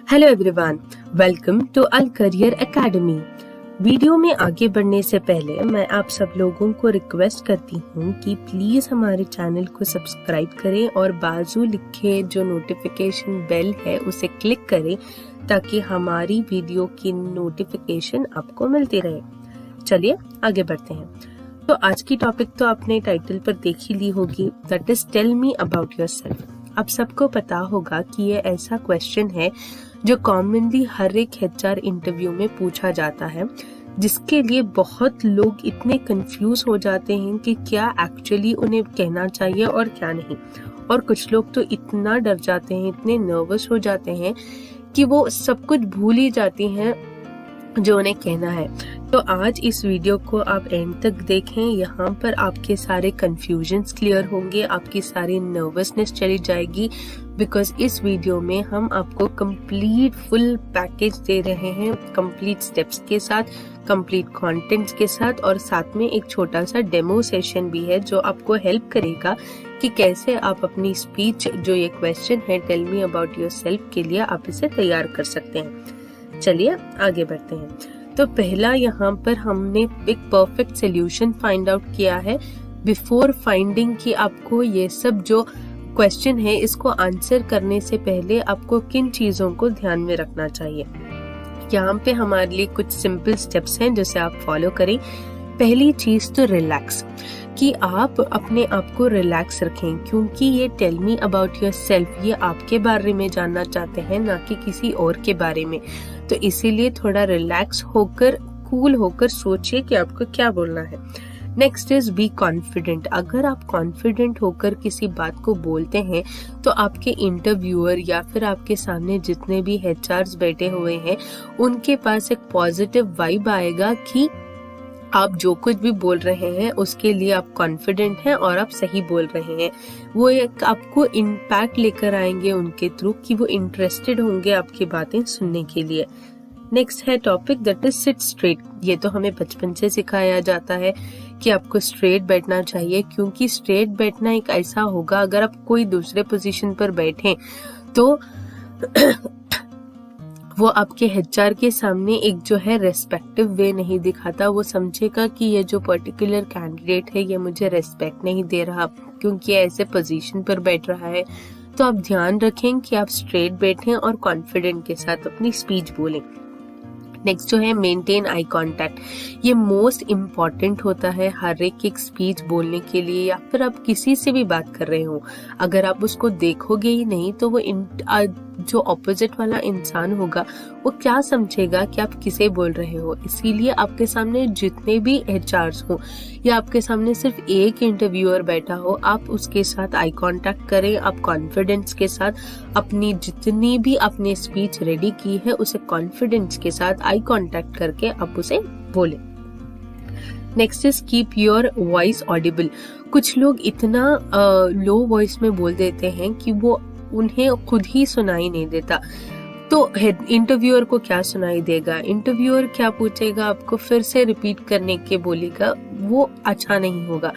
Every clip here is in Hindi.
Hello everyone, welcome to all career academy. Video में आगे बढ़ने से पहले मैं आप सब लोगों को रिक्वेस्ट करती हूँ कि प्लीज हमारे चैनल को सब्सक्राइब करें और बाजू लिखे जो नोटिफिकेशन बेल है उसे क्लिक करें ताकि हमारी वीडियो की नोटिफिकेशन आपको मिलती रहे। चलिए आगे बढ़ते हैं। तो आज की टॉपिक तो आपने टाइटल पर देख ही ली होगी, that is tell me about yourself. आप सबको पता होगा कि ये ऐसा क्वेश्चन है जो कॉमनली हर एक एचआर इंटरव्यू में पूछा जाता है, जिसके लिए बहुत लोग इतने कंफ्यूज हो जाते हैं कि क्या एक्चुअली उन्हें कहना चाहिए और क्या नहीं। और कुछ लोग तो इतना डर जाते हैं, इतने नर्वस हो जाते हैं कि वो सब कुछ भूल ही जाती हैं जो उन्हें कहना है। तो आज इस वीडियो को आप एंड तक देखें, यहाँ पर आपके सारे कंफ्यूजन्स क्लियर होंगे, आपकी सारी नर्वसनेस चली जाएगी, बिकॉज इस वीडियो में हम आपको कंप्लीट फुल पैकेज दे रहे हैं, कंप्लीट स्टेप्स के साथ, कंप्लीट कंटेंट्स के साथ, और साथ में एक छोटा सा डेमो सेशन भी है जो आपको हेल्प करेगा कि कैसे आप अपनी स्पीच जो ये क्वेश्चन है टेल मी अबाउट योरसेल्फ के लिए आप इसे तैयार कर सकते हैं। चलिए आगे बढ़ते हैं। तो पहला यहाँ पर हमने एक परफेक्ट सोल्यूशन फाइंड आउट किया है बिफोर फाइंडिंग कि आपको ये सब जो क्वेश्चन है इसको आंसर करने से पहले आपको किन चीजों को ध्यान में रखना चाहिए। यहाँ पे हमारे लिए कुछ सिंपल स्टेप्स हैं जिसे आप फॉलो करें। पहली चीज तो रिलैक्स, कि आप अपने आप को रिलैक्स रखें, क्योंकि ये टेल मी अबाउट योरसेल्फ ये आपके बारे में जानना चाहते हैं, ना कि किसी और के बारे में। तो इसीलिए थोड़ा रिलैक्स होकर, कूल होकर सोचिए कि आपको क्या बोलना है। Next is be confident. अगर आप कॉन्फिडेंट होकर किसी बात को बोलते हैं तो आपके इंटरव्यूअर या फिर आपके सामने जितने भी एचआर्स बैठे हुए हैं उनके पास एक पॉजिटिव वाइब आएगा कि आप जो कुछ भी बोल रहे हैं उसके लिए आप कॉन्फिडेंट हैं और आप सही बोल रहे हैं। वो एक आपको इम्पैक्ट लेकर आएंगे उनके थ्रू कि वो इंटरेस्टेड होंगे आपकी बातें सुनने के लिए। नेक्स्ट है topic that is seat straight. ये तो हमें बचपन से सिखाया जाता है कि आपको स्ट्रेट बैठना चाहिए, क्योंकि स्ट्रेट बैठना एक ऐसा होगा, अगर आप कोई दूसरे पोजीशन पर बैठे तो वो आपके एचआर के सामने एक जो है रेस्पेक्टिव वे नहीं दिखाता। वो समझेगा कि ये जो पर्टिकुलर कैंडिडेट है ये मुझे रेस्पेक्ट नहीं दे रहा क्योंकि ऐसे पोजीशन पर बैठ रहा है। तो आप ध्यान रखें कि आप स्ट्रेट बैठें और कॉन्फिडेंट के साथ अपनी स्पीच बोलें। नेक्स्ट जो है मेंटेन आई कांटेक्ट। ये मोस्ट इम्पॉर्टेंट होता है हर एक स्पीच बोलने के लिए, या फिर आप किसी से भी बात कर रहे हो, अगर आप उसको देखोगे ही नहीं तो वो जो ऑपोजिट वाला इंसान होगा वो क्या समझेगा कि आप किसे बोल रहे हो। इसीलिए आपके सामने जितने भी एचआर्स हो या आपके सामने सिर्फ एक इंटरव्यूअर बैठा हो, आप उसके साथ आई कांटेक्ट करें। आप कॉन्फिडेंस के साथ अपनी जितनी भी आपने स्पीच रेडी की है उसे कॉन्फिडेंस के साथ आई कांटेक्ट करके आप उसे बोलें। Next is keep your voice Audible. कुछ लोग इतना लो वॉइस में बोल देते हैं कि वो उन्हें खुद ही सुनाई नहीं देता, तो इंटरव्यूअर को क्या सुनाई देगा। इंटरव्यूअर क्या पूछेगा, आपको फिर से रिपीट करने के बोलेगा, वो अच्छा नहीं होगा।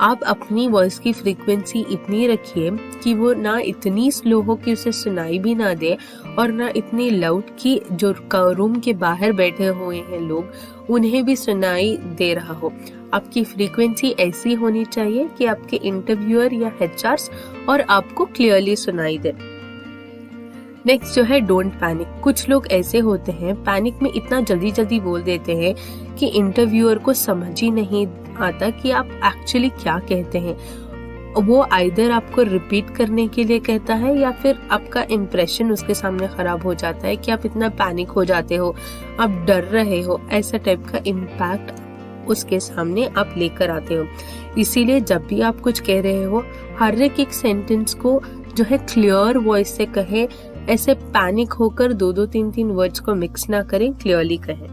आप अपनी वॉइस की फ्रीक्वेंसी इतनी रखिए कि वो ना इतनी स्लो हो कि उसे सुनाई भी ना दे, और ना इतनी लाउड कि जो रूम के बाहर बैठे हुए हैं लोग उन्हें भी सुनाई दे रहा हो। आपकी फ्रीक्वेंसी ऐसी होनी चाहिए कि आपके इंटरव्यूअर या एचआर्स और आपको क्लियरली सुनाई दे। नेक्स्ट जो है डोंट पैनिक। कुछ लोग ऐसे होते हैं पैनिक में इतना जल्दी जल्दी बोल देते हैं कि इंटरव्यूअर को समझ ही नहीं आता कि आप एक्चुअली क्या कहते हैं। वो आइदर आपको रिपीट करने के लिए कहता है या फिर आपका इम्प्रेशन उसके सामने खराब हो जाता है कि आप इतना पैनिक हो जाते हो, आप डर रहे हो, ऐसा टाइप का इम्पैक्ट उसके सामने आप लेकर आते हो। इसीलिए जब भी आप कुछ कह रहे हो हर एक सेंटेंस को जो है क्लियर वॉइस से कहें, ऐसे पैनिक होकर दो दो तीन तीन वर्ड्स को मिक्स ना करें, क्लियरली कहें।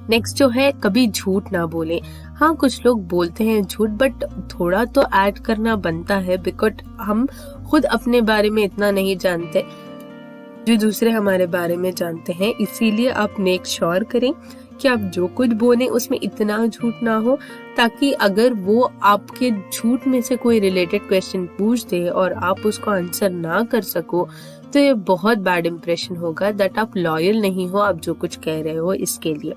नेक्स्ट जो है कभी झूठ ना बोले। हाँ, कुछ लोग बोलते हैं झूठ, बट थोड़ा तो ऐड करना बनता है, बिकॉज हम खुद अपने बारे में इतना नहीं जानते जो दूसरे हमारे बारे में जानते हैं। इसीलिए आप मेक श्योर करें कि आप जो कुछ बोले उसमें इतना झूठ ना हो, ताकि अगर वो आपके झूठ में से कोई रिलेटेड क्वेश्चन पूछ दे और आप उसको आंसर ना कर सको तो ये बहुत बैड इंप्रेशन होगा दैट आप लॉयल नहीं हो आप जो कुछ कह रहे हो इसके लिए।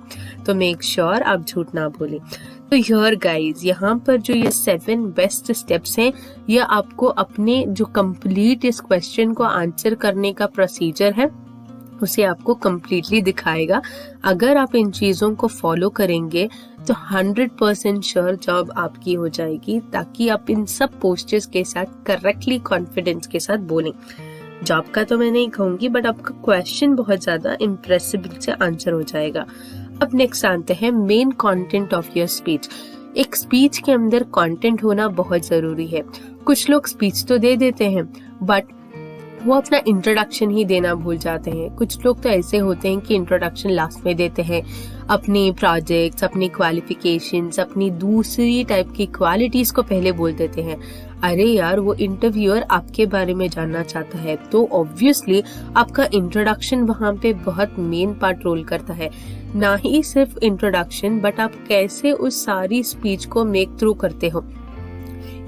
तो मेक श्योर आप झूठ ना बोले। तो हियर गाइज, यहाँ पर जो ये 7 बेस्ट स्टेप्स हैं, ये आपको अपने जो कंप्लीट इस क्वेश्चन को आंसर करने का प्रोसीजर है उसे आपको कम्प्लीटली दिखाएगा। अगर आप इन चीजों को फॉलो करेंगे तो 100% श्योर जॉब आपकी हो जाएगी, ताकि आप इन सब पोस्चर्स के साथ करेक्टली कॉन्फिडेंस के साथ बोलें। जॉब का तो मैं नहीं कहूंगी, बट आपका क्वेश्चन बहुत ज्यादा इम्प्रेसिव से आंसर हो जाएगा। अब नेक्स्ट आते हैं main content of your speech. एक स्पीच के अंदर कंटेंट होना बहुत जरूरी है। कुछ लोग स्पीच तो दे देते हैं बट वो अपना इंट्रोडक्शन ही देना भूल जाते हैं। कुछ लोग तो ऐसे होते हैं कि इंट्रोडक्शन लास्ट में देते हैं, अपने प्रोजेक्ट्स, अपनी क्वालिफिकेशंस, अपनी दूसरी टाइप की क्वालिटीज को पहले बोल देते हैं। अरे यार, वो इंटरव्यूअर आपके बारे में जानना चाहता है, तो ऑब्वियसली आपका इंट्रोडक्शन वहाँ पे बहुत मेन पार्ट रोल करता है। ना ही सिर्फ इंट्रोडक्शन, बट आप कैसे उस सारी स्पीच को मेक थ्रू करते हो।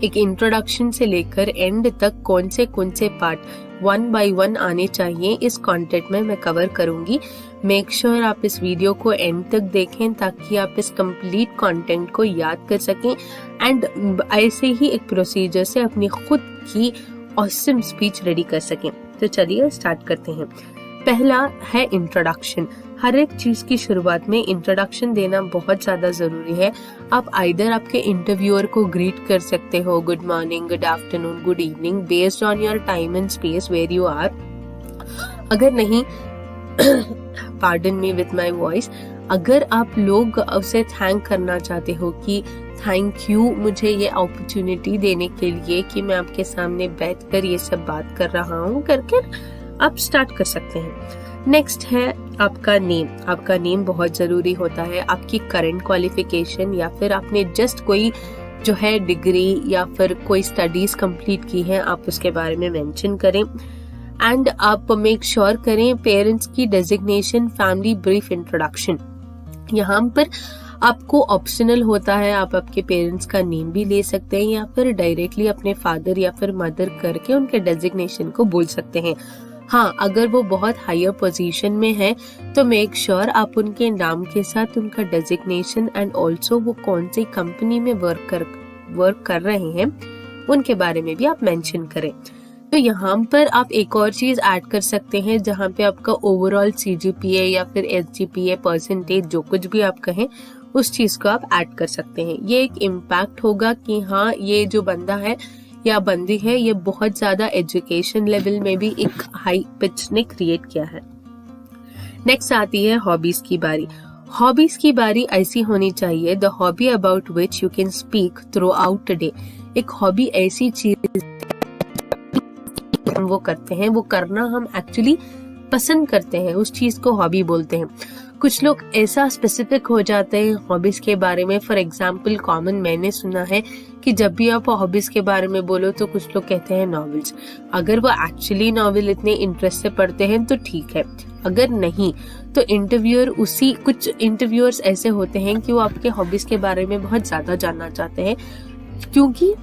एक इंट्रोडक्शन से लेकर एंड तक कौन से पार्ट 1 by 1 आने चाहिए, इस कंटेंट में मैं कवर करूंगी। मेक श्योर आप इस वीडियो को एंड तक देखें ताकि आप इस कंप्लीट कंटेंट को याद कर सकें एंड ऐसे ही एक प्रोसीजर से अपनी खुद की ऑसम स्पीच रेडी कर सकें। तो चलिए स्टार्ट करते हैं। पहला है इंट्रोडक्शन। हर एक चीज की शुरुआत में इंट्रोडक्शन देना बहुत ज्यादा जरूरी है। आप आइदर आपके इंटरव्यूअर को ग्रीट कर सकते हो, good morning, good afternoon, good evening, based on your time and space where you are. अगर नहीं pardon me with my voice, अगर आप लोग उसे थैंक करना चाहते हो कि थैंक यू मुझे ये अपॉर्चुनिटी देने के लिए कि मैं आपके सामने बैठकर ये सब बात कर रहा हूँ, करके आप स्टार्ट कर सकते हैं। नेक्स्ट है आपका नेम। आपका नेम बहुत जरूरी होता है। आपकी करंट क्वालिफिकेशन या फिर आपने जस्ट कोई जो है डिग्री या फिर कोई स्टडीज कंप्लीट की है, आप उसके बारे में मेंशन करें। एंड आप मेक श्योर करें पेरेंट्स की डेजिग्नेशन, फैमिली ब्रीफ इंट्रोडक्शन। यहाँ पर आपको ऑप्शनल होता है, आप आपके पेरेंट्स का नेम भी ले सकते हैं या फिर डायरेक्टली अपने फादर या फिर मदर करके उनके डेजिग्नेशन को बोल सकते हैं। हाँ, अगर वो बहुत हायर पोजीशन में है तो मेक श्योर आप उनके नाम के साथ उनका डेजिग्नेशन एंड ऑल्सो वो कौन सी कंपनी में वर्क कर रहे हैं उनके बारे में भी आप मेंशन करें। तो यहाँ पर आप एक और चीज ऐड कर सकते हैं, जहाँ पे आपका ओवरऑल CGPA या फिर SGPA परसेंटेज, जो कुछ भी आप कहें उस चीज को आप ऐड कर सकते हैं। ये एक इम्पैक्ट होगा कि हाँ, ये जो बंदा है या बंदी है ये बहुत ज्यादा एजुकेशन लेवल में भी एक हाई पिच ने क्रिएट किया है। नेक्स्ट आती है हॉबीज की बारी। हॉबीज की बारी ऐसी होनी चाहिए, the hobby about which you can speak through out day. एक हॉबी ऐसी चीज हम वो करते हैं, वो करना हम एक्चुअली पसंद करते हैं, उस चीज को हॉबी बोलते हैं। कुछ लोग ऐसा स्पेसिफिक हो जाते हैं हॉबीज के बारे में। फॉर एग्जाम्पल, कॉमन मैंने सुना है कि जब भी आप हॉबीज के बारे में बोलो तो कुछ लोग कहते हैं नॉवेल्स। अगर वो एक्चुअली नॉवेल इतने इंटरेस्ट से पढ़ते हैं तो ठीक है, अगर नहीं तो कुछ इंटरव्यूअर्स ऐसे होते हैं कि वो आपके हॉबीज के बारे में बहुत ज्यादा जानना चाहते हैं, क्योंकि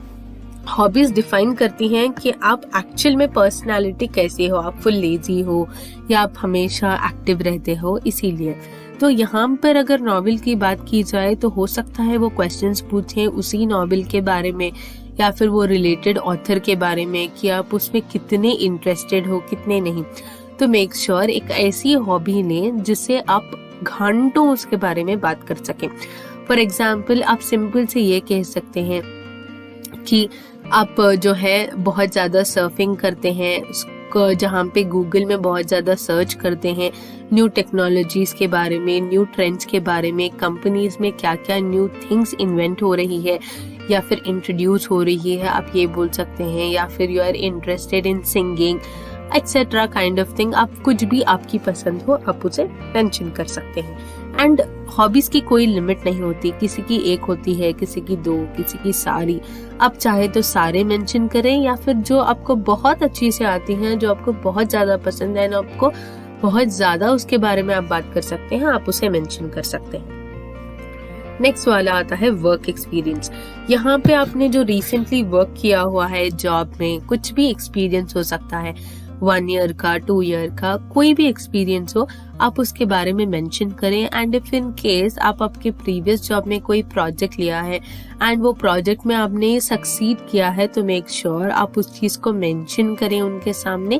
हॉबीज डिफाइन करती हैं कि आप एक्चुअल में पर्सनालिटी कैसी हो, आप फुल लेजी हो या आप हमेशा एक्टिव रहते हो, इसीलिए। तो यहाँ पर अगर नॉवेल की बात की जाए तो हो सकता है वो क्वेश्चंस पूछें उसी नॉवेल के बारे में या फिर वो रिलेटेड ऑथर के बारे में कि आप उसमें कितने इंटरेस्टेड हो, कितने नहीं। तो मेक श्योर एक ऐसी हॉबी लें जिससे आप घंटों उसके बारे में बात कर सकें। फॉर एग्जाम्पल, आप सिंपल से ये कह सकते हैं कि आप जो है बहुत ज्यादा सर्फिंग करते हैं, जहाँ पे गूगल में बहुत ज्यादा सर्च करते हैं न्यू टेक्नोलॉजीज के बारे में, न्यू ट्रेंड्स के बारे में, कंपनीज में क्या क्या न्यू थिंग्स इन्वेंट हो रही है या फिर इंट्रोड्यूस हो रही है, आप ये बोल सकते हैं। या फिर you are interested in singing etcetera kind of thing. आप कुछ भी आपकी पसंद हो आप उसे मेंशन कर सकते हैं। एंड हॉबीज की कोई लिमिट नहीं होती, किसी की एक होती है, किसी की 2, किसी की सारी। आप चाहे तो सारे मेंशन करें या फिर जो आपको बहुत अच्छी से आती हैं, जो आपको बहुत ज्यादा पसंद है, आपको बहुत ज्यादा उसके बारे में आप बात कर सकते हैं, आप उसे मेंशन कर सकते हैं। नेक्स्ट वाला आता है वर्क एक्सपीरियंस। यहाँ पे आपने जो रिसेंटली वर्क किया हुआ है जॉब में, कुछ भी एक्सपीरियंस हो सकता है, 1 ईयर का, 2 ईयर का, कोई भी एक्सपीरियंस हो आप उसके बारे में मेंशन करें। एंड इफ इन केस आप आपके प्रीवियस जॉब में कोई प्रोजेक्ट लिया है एंड वो प्रोजेक्ट में आपने सक्सीड किया है, तो मेक श्योर आप उस चीज को मेंशन करें उनके सामने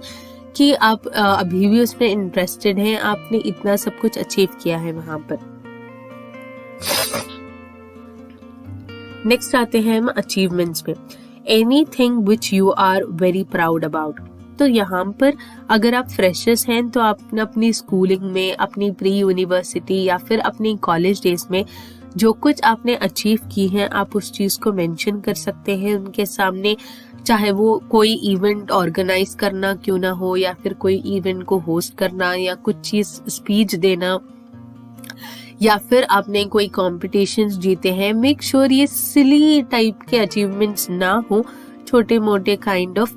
कि आप अभी भी उसमें इंटरेस्टेड हैं, आपने इतना सब कुछ अचीव किया है वहां पर। नेक्स्ट आते हैं हम अचीवमेंट्स पे। Anything which you are very proud about. तो यहाँ पर अगर आप फ्रेशर्स हैं तो आप अपनी स्कूलिंग में, अपनी प्री यूनिवर्सिटी या फिर अपनी कॉलेज डेज में जो कुछ आपने अचीव की है, आप उस चीज को मेंशन कर सकते हैं उनके सामने। चाहे वो कोई इवेंट ऑर्गेनाइज करना क्यों ना हो, या फिर कोई इवेंट को होस्ट करना, या कुछ चीज स्पीच देना, या फिर आपने कोई कॉम्पिटिशन्स जीते हैं। मेक श्योर ये सिली टाइप के अचीवमेंट्स ना हो, छोटे मोटे काइंड ऑफ,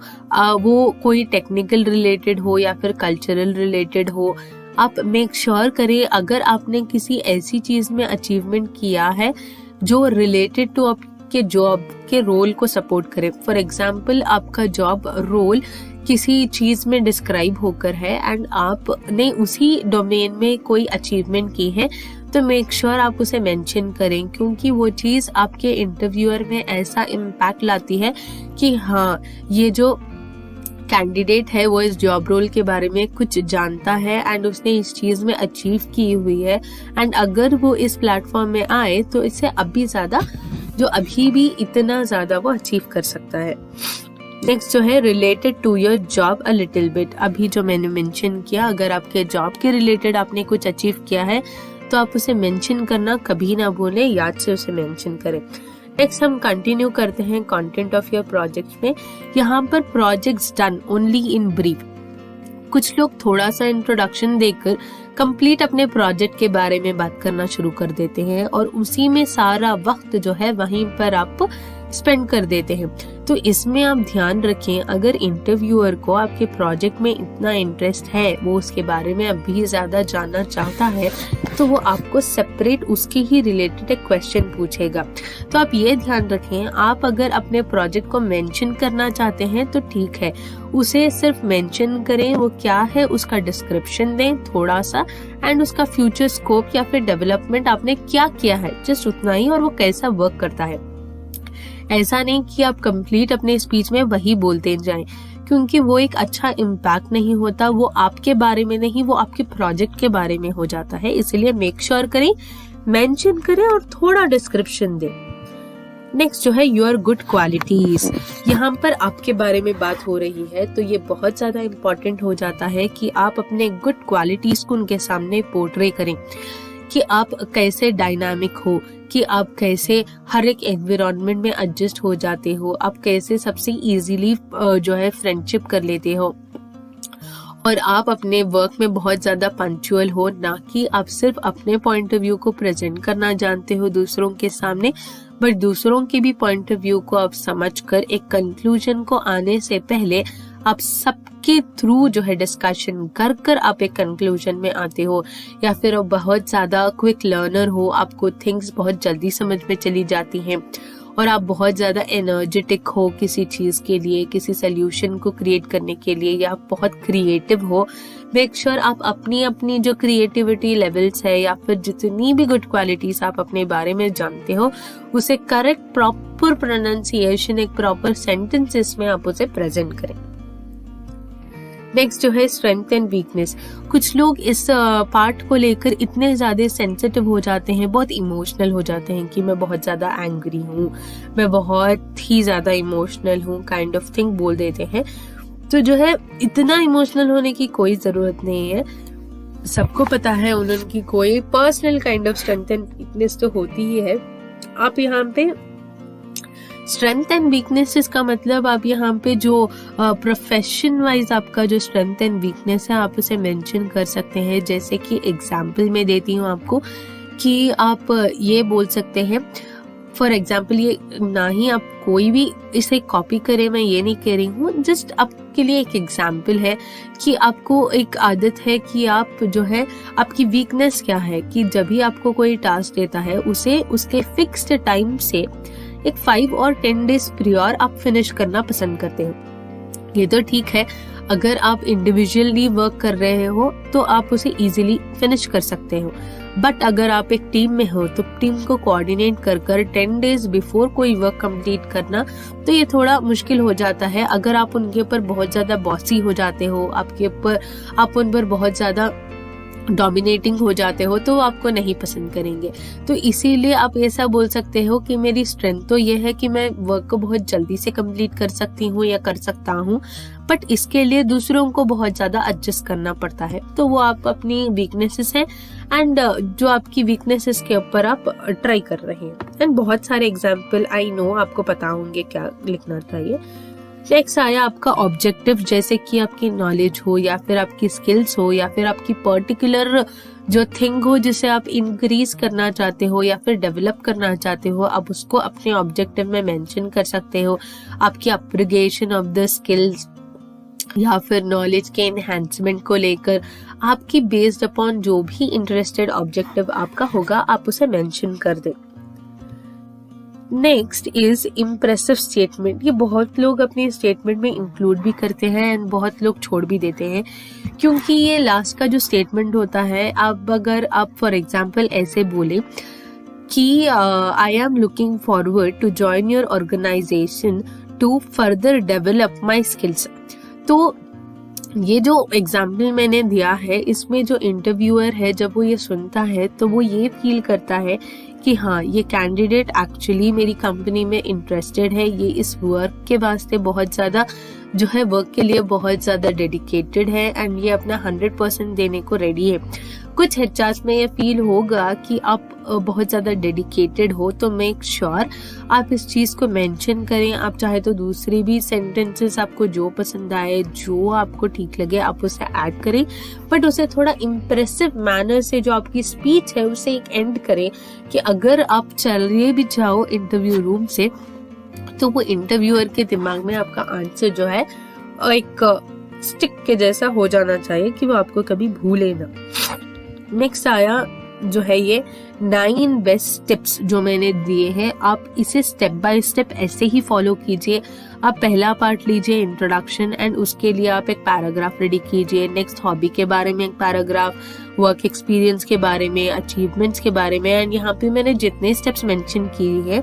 वो कोई टेक्निकल रिलेटेड हो या फिर कल्चरल रिलेटेड हो। आप मेक श्योर करें अगर आपने किसी ऐसी चीज में अचीवमेंट किया है जो रिलेटेड टू आपके जॉब के रोल को सपोर्ट करे। फॉर एग्जाम्पल आपका जॉब रोल किसी चीज में डिस्क्राइब होकर है एंड आपने उसी डोमेन में कोई अचीवमेंट की है, तो मेक श्योर आप उसे मेंशन करें, क्योंकि वो चीज आपके इंटरव्यूअर में ऐसा इम्पैक्ट लाती है कि हाँ, ये जो कैंडिडेट है वो इस जॉब रोल के बारे में कुछ जानता है एंड उसने इस चीज में अचीव की हुई है। एंड अगर वो इस प्लेटफॉर्म में आए तो इससे अभी ज्यादा, जो अभी भी इतना ज्यादा वो अचीव कर सकता है। नेक्स्ट जो है related to your job a little bit. अभी जो मैंने मेंशन किया, अगर आपके जॉब के रिलेटेड आपने कुछ अचीव किया है तो आप उसे मेंशन करना कभी ना भूलें, याद से उसे मेंशन करें। नेक्स्ट हम कंटिन्यू करते हैं कंटेंट ऑफ योर प्रोजेक्ट में। यहाँ पर projects done only in brief. कुछ लोग थोड़ा सा इंट्रोडक्शन देकर कंप्लीट अपने प्रोजेक्ट के बारे में बात करना शुरू कर देते हैं और उसी में सारा वक्त जो है वहीं पर आप स्पेंड कर देते हैं। तो इसमें आप ध्यान रखें, अगर इंटरव्यूअर को आपके प्रोजेक्ट में इतना इंटरेस्ट है, वो उसके बारे में अभी ज्यादा जानना चाहता है, तो वो आपको सेपरेट उसके ही रिलेटेड एक क्वेश्चन पूछेगा। तो आप ये ध्यान रखें, आप अगर अपने प्रोजेक्ट को मेंशन करना चाहते हैं तो ठीक है, उसे सिर्फ मेंशन करें, वो क्या है उसका डिस्क्रिप्शन दें थोड़ा सा, एंड उसका फ्यूचर स्कोप या फिर डेवलपमेंट आपने क्या किया है, जस्ट उतना ही, और वो कैसा वर्क करता है। ऐसा नहीं कि आप कंप्लीट अपने स्पीच में वही बोलते जाएं, क्योंकि वो एक अच्छा इम्पैक्ट नहीं होता, वो आपके बारे में नहीं, वो आपके प्रोजेक्ट के बारे में हो जाता है। इसलिए मेक श्योर करें, मेंशन करें और थोड़ा डिस्क्रिप्शन दें। नेक्स्ट जो है योर गुड क्वालिटीज। यहाँ पर आपके बारे में बात हो रही है तो ये बहुत ज्यादा इम्पोर्टेंट हो जाता है कि आप अपने गुड क्वालिटीज को उनके सामने पोर्ट्रे करें, कि आप कैसे डायनामिक हो, कि आप कैसे हर एक एनवायरनमेंट में एडजस्ट हो जाते हो, आप कैसे सबसे इजीली जो है फ्रेंडशिप कर लेते हो, और आप अपने वर्क में बहुत ज्यादा पंक्चुअल हो, ना कि आप सिर्फ अपने पॉइंट ऑफ व्यू को प्रेजेंट करना जानते हो दूसरों के सामने, बट दूसरों के भी पॉइंट ऑफ व्यू को आप समझकर एक कंक्लूजन को आने से पहले आप सबके थ्रू जो है डिस्कशन कर कर आप एक कंक्लूजन में आते हो। या फिर आप बहुत ज्यादा क्विक लर्नर हो, आपको थिंग्स बहुत जल्दी समझ में चली जाती हैं, और आप बहुत ज्यादा एनर्जेटिक हो किसी चीज के लिए, किसी सोल्यूशन को क्रिएट करने के लिए, या आप बहुत क्रिएटिव हो। मेक श्योर आप अपनी अपनी जो क्रिएटिविटी लेवल्स है या फिर जितनी भी गुड क्वालिटीज आप अपने बारे में जानते हो, उसे करेक्ट प्रॉपर प्रोनाउंसिएशन, एक प्रॉपर सेंटेंसेस में आप उसे प्रेजेंट करें। नेक्स्ट जो है स्ट्रेंथ एंड वीकनेस। कुछ लोग इस पार्ट को लेकर इतने ज्यादा सेंसिटिव हो जाते हैं, बहुत इमोशनल हो जाते हैं कि मैं बहुत ज्यादा एंग्री हूँ, मैं बहुत ही ज्यादा इमोशनल हूँ, काइंड ऑफ थिंग बोल देते हैं। तो जो है इतना इमोशनल होने की कोई जरूरत नहीं है। सबको पता है उनकी कोई personal kind of strength and weakness तो होती ही है। आप यहाँ पे स्ट्रेंथ एंड वीकनेस का मतलब आप यहाँ पे जो प्रोफेशन वाइज आपका जो स्ट्रेंथ एंड वीकनेस है आप उसे मेंशन कर सकते हैं। जैसे कि एग्जांपल मैं देती हूँ आपको, कि आप ये बोल सकते हैं, फॉर एग्जाम्पल, ये ना ही आप कोई भी इसे कॉपी करें, मैं ये नहीं कह रही हूँ, जस्ट आपके लिए एक एग्जाम्पल है कि आपको एक आदत है कि आप जो है, आपकी वीकनेस क्या है कि जब भी आपको कोई टास्क देता है उसे उसके फिक्स्ड टाइम से एक 5 और 10 डेज प्रियर आप फिनिश करना पसंद करते हो। ये तो ठीक है, अगर आप इंडिविजुअली वर्क कर रहे हो तो आप उसे इजीली फिनिश कर सकते हो, बट अगर आप एक टीम में हो तो टीम को कोऑर्डिनेट कर 10 डेज बिफोर कोई वर्क कंप्लीट करना तो ये थोड़ा मुश्किल हो जाता है। अगर आप उनके ऊपर बहुत ज़्यादा बॉसी हो जाते हो, आप उन पर बहुत ज़्यादा डोमिनेटिंग हो जाते हो तो आपको नहीं पसंद करेंगे। तो इसीलिए आप ऐसा बोल सकते हो कि मेरी स्ट्रेंथ तो ये है कि मैं वर्क को बहुत जल्दी से कंप्लीट कर सकती हूँ या कर सकता हूँ, बट इसके लिए दूसरों को बहुत ज़्यादा एडजस्ट करना पड़ता है। तो वो आप अपनी वीकनेसेस हैं एंड जो आपकी वीकनेसेस के ऊपर आप ट्राई कर रहे हैं। एंड बहुत सारे एग्जाम्पल आई नो आपको पता होंगे क्या लिखना चाहिए। नेक्स्ट आया आपका ऑब्जेक्टिव, जैसे कि आपकी नॉलेज हो या फिर आपकी स्किल्स हो या फिर आपकी पर्टिकुलर जो थिंग हो जिसे आप इंक्रीज करना चाहते हो या फिर डेवलप करना चाहते हो, आप उसको अपने ऑब्जेक्टिव में मेंशन कर सकते हो। आपकी अपग्रेडेशन ऑफ द स्किल्स या फिर नॉलेज के एनहांसमेंट को लेकर आपकी बेस्ड अपॉन जो भी इंटरेस्टेड ऑब्जेक्टिव आपका होगा आप उसे मेंशन कर दें। Next is impressive statement. ये बहुत लोग अपनी स्टेटमेंट में इंक्लूड भी करते हैं एंड बहुत लोग छोड़ भी देते हैं, क्योंकि ये लास्ट का जो स्टेटमेंट होता है, अगर आप फॉर एग्जांपल ऐसे बोले कि I am looking forward to join your organisation to further develop my skills, तो ये जो एग्जाम्पल मैंने दिया है इसमें जो इंटरव्यूअर है जब वो ये सुनता है तो वो ये फील करता है कि हाँ, ये कैंडिडेट एक्चुअली मेरी कंपनी में इंटरेस्टेड है, ये इस वर्क के वास्ते बहुत ज़्यादा जो है वर्क के लिए बहुत ज़्यादा डेडिकेटेड है एंड ये अपना 100% देने को रेडी है। कुछ एचआर्स में ये फील होगा कि आप बहुत ज़्यादा डेडिकेटेड हो, तो मेक श्योर आप इस चीज़ को मेंशन करें। आप चाहे तो दूसरी भी सेंटेंसेस आपको जो पसंद आए, जो आपको ठीक लगे आप उसे ऐड करें, बट उसे थोड़ा इम्प्रेसिव मैनर से जो आपकी स्पीच है उसे एक एंड करें कि अगर आप चलिए भी जाओ इंटरव्यू रूम से तो वो इंटरव्यूअर के दिमाग में आपका आंसर जो है एक स्टिक के जैसा हो जाना चाहिए कि वो आपको कभी भूले ना। नेक्स्ट आया जो है ये 9 बेस्ट टिप्स जो मैंने दिए हैं, आप इसे स्टेप बाय स्टेप ऐसे ही फॉलो कीजिए। आप पहला पार्ट लीजिए इंट्रोडक्शन एंड उसके लिए आप एक पैराग्राफ रेडी कीजिए। नेक्स्ट हॉबी के बारे में एक पैराग्राफ, वर्क एक्सपीरियंस के बारे में, अचीवमेंट्स के बारे में, एंड यहाँ पे मैंने जितने स्टेप्स मेंशन किए हैं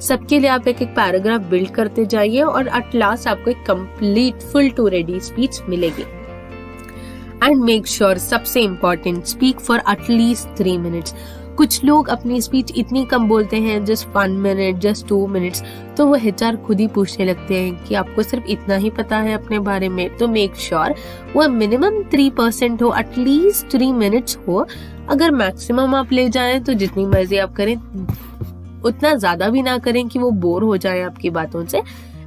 सबके लिए आप एक एक पैराग्राफ बिल्ड करते जाइए और एट लास्ट आपको एक complete full to ready speech मिलेगी। एंड मेक श्योर, सबसे important, speak for at least 3 minutes. कुछ लोग अपनी स्पीच इतनी कम बोलते हैं, जस्ट 1 मिनट, जस्ट 2 मिनट्स, तो वो एचआर खुद ही पूछने लगते हैं कि आपको सिर्फ इतना ही पता है अपने बारे में। तो मेक श्योर वो मिनिमम 3% हो, एटलीस्ट 3 मिनट्स हो। अगर मैक्सिमम आप ले जाएं तो जितनी मर्जी आप करें, उतना ज्यादा भी ना करें कि वो बोर हो जाए आपकी बातों से।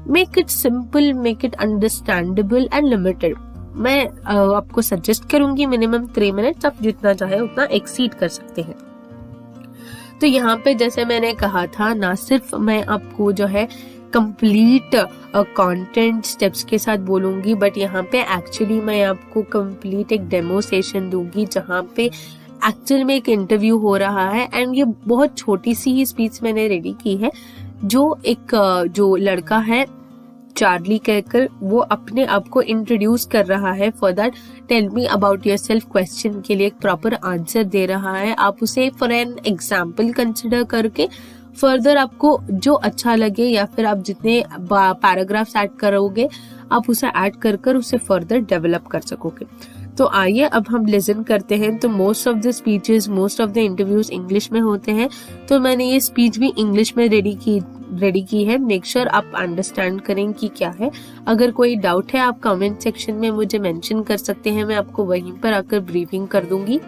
Make it simple, make it understandable and limited. मैं आपको सजेस्ट करूंगी मिनिमम 3 मिनट्स, आप जितना चाहे उतना एक्सीड कर सकते हैं। तो यहाँ पे जैसे मैंने कहा था, ना सिर्फ मैं आपको जो है कंप्लीट कंटेंट स्टेप्स के साथ बोलूंगी, बट यहाँ पे एक्चुअली मैं आपको कंप्लीट एक डेमो सेशन दूंगी जहाँ पे एक्चुअल में एक इंटरव्यू हो रहा है। एंड ये बहुत छोटी सी ही स्पीच मैंने रेडी की है, जो लड़का है चार्ली कहकर, वो अपने आप को इंट्रोड्यूस कर रहा है for that tell me about yourself question के लिए एक प्रॉपर आंसर दे रहा है। आप उसे फॉर एन एग्जाम्पल कंसिडर करके फर्दर आपको जो अच्छा लगे या फिर आप जितने पैराग्राफ्स ऐड करोगे आप उसे ऐड कर उसे फर्दर डेवलप कर सकोगे। तो आइए अब हम लिसन करते हैं। तो most of the speeches, most of the interviews English में होते हैं, तो मैंने ये स्पीच भी इंग्लिश में रेडी की है। मेक श्योर आप अंडरस्टैंड करें कि क्या है। अगर कोई डाउट है आप कमेंट सेक्शन में मुझे मेंशन कर सकते हैं, मैं आपको वहीं पर आकर ब्रीफिंग कर दूंगी।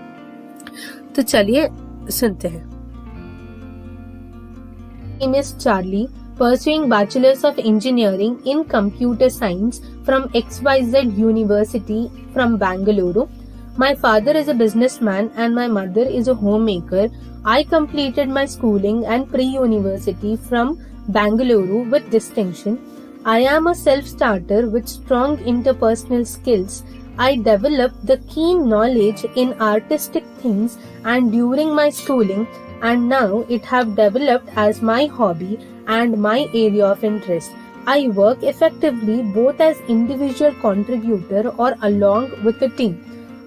तो चलिए सुनते हैं। Miss Charlie, pursuing Bachelor's of Engineering in Computer Science from XYZ University from Bangalore. My father is a businessman and my mother is a homemaker. I completed my schooling and pre-university from Bangalore with distinction. I am a self-starter with strong interpersonal skills. I developed the keen knowledge in artistic things and during my schooling, and now it have developed as my hobby and my area of interest. I work effectively both as individual contributor or along with a team.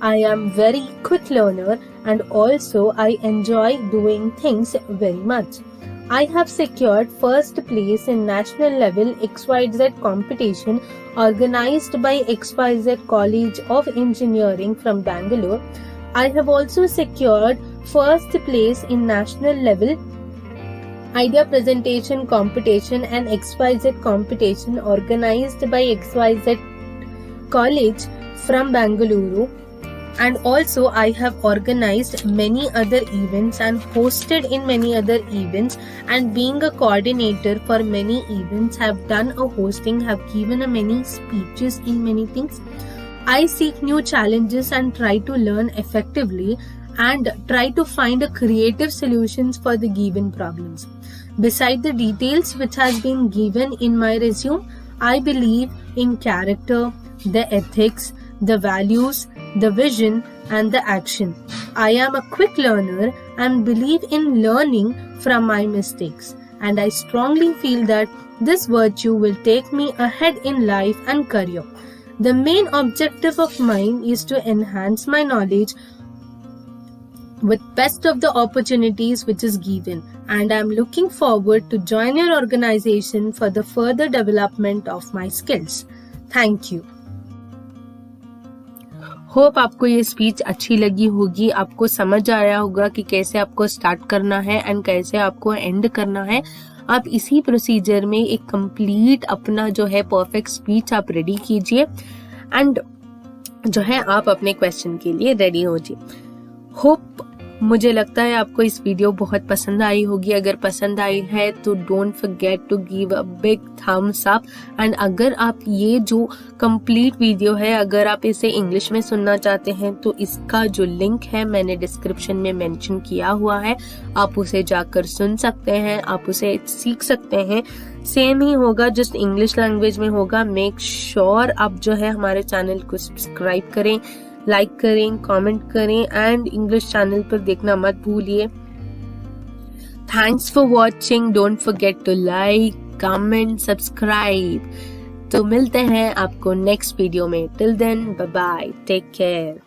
I am very quick learner and also I enjoy doing things very much. I have secured first place in national level XYZ competition organized by XYZ College of Engineering from Bangalore. I have also secured first place in national level idea presentation competition and XYZ competition organized by XYZ College from Bangalore, and also I have organized many other events and hosted in many other events, and being a coordinator for many events, have done a hosting, have given a many speeches in many things. I seek new challenges and try to learn effectively and try to find a creative solutions for the given problems. Beside the details which has been given in my resume, I believe in character, the ethics, the values, the vision and the action. I am a quick learner and believe in learning from my mistakes, and I strongly feel that this virtue will take me ahead in life and career. The main objective of mine is to enhance my knowledge with best of the opportunities which is given, and I am looking forward to join your organization for the further development of my skills. Thank you. Hope आपको ये स्पीच अच्छी लगी होगी, आपको समझ आया होगा कि कैसे आपको स्टार्ट करना है एंड कैसे आपको एंड करना है। आप इसी प्रोसीजर में एक कंप्लीट अपना जो है परफेक्ट स्पीच आप रेडी कीजिए एंड जो है आप अपने क्वेश्चन के लिए रेडी हो जाइए। होप मुझे लगता है आपको इस वीडियो बहुत पसंद आई होगी। अगर पसंद आई है तो don't forget to give a big thumbs up, and अगर आप ये जो कंप्लीट वीडियो है अगर आप इसे इंग्लिश में सुनना चाहते हैं तो इसका जो लिंक है मैंने डिस्क्रिप्शन में मेंशन किया हुआ है, आप उसे जाकर सुन सकते हैं, आप उसे सीख सकते हैं। सेम ही होगा, जस्ट इंग्लिश लैंग्वेज में होगा। मेक श्योर आप जो है हमारे चैनल को सब्सक्राइब करें, लाइक करें, कमेंट करें एंड इंग्लिश चैनल पर देखना मत भूलिए। Thanks for watching, don't forget to like, comment, subscribe. तो मिलते हैं आपको नेक्स्ट वीडियो में। Till then bye bye, take care.